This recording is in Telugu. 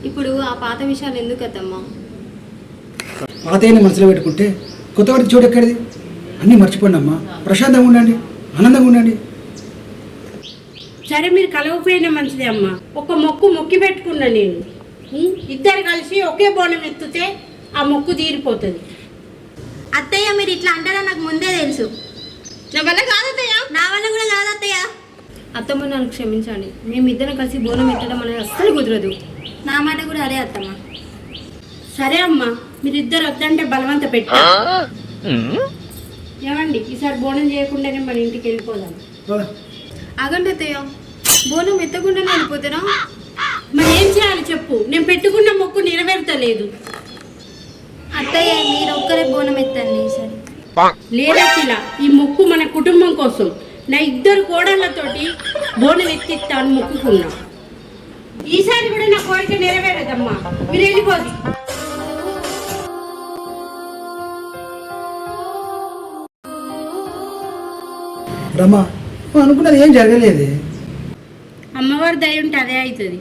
ఇప్పుడు ఆ పాత విషయాలు ఎందుకు అత్తమ్మా? పాతయ్యని మనసులో పెట్టుకుంటే కొత్త వాడికి చోటు ఎక్కడిది? అన్నీ మర్చిపోండి అమ్మా, ప్రశాంతంగా ఉండండి, ఆనందంగా ఉండండి. సరే మీరు కలవకపోయినా మంచిదే అమ్మా. ఒక మొక్కు మొక్కి పెట్టుకున్నా నేను. ఇద్దరు కలిసి ఒకే బోనం ఎత్తుతే ఆ మొక్కు తీరిపోతుంది. అత్తయ్య మీరు ఇట్లా అంటారా నాకు ముందే తెలుసు. నా వల్ల కాదత్తయ్య, నా వల్ల కూడా కాదు అత్తయ్య. అత్తమ్మ నన్ను క్షమించండి, మేమిద్దరం కలిసి బోనం ఎత్తడం అనేది అస్సలు కుదరదు. నా మాట కూడా అదే అత్తమ్మ. సరే అమ్మా, మీరిద్దరు వద్దంటే బలవంత పెట్టా. ఏమండి, ఈసారి బోనం చేయకుండానే మన ఇంటికి వెళ్ళిపోదాం. ఆగండి అత్తయ్య, బోనం ఎత్తకుండానే వెళ్ళిపోతారా? మరి ఏం చేయాలి చెప్పు? నేను పెట్టుకున్న మొక్కు నెరవేర్తలేదు. అత్తయ్య మీరు ఒక్కరే బోనం ఎత్తండి ఈసారి. లేదట్లా, ఈ మొక్కు మన కుటుంబం కోసం. నా ఇద్దరు కోడళ్ళతోటి బోనం ఎత్తిస్తాను మొక్కుకున్నా. ఈసారి కూడా నా కోరిక నెరవేరదమ్మా, మీరు వెళ్ళిపోదు. రమ్మా, అనుకున్నది ఏం జరగలేదు. అమ్మవారి దయ ఉంటే అదే అవుతుంది.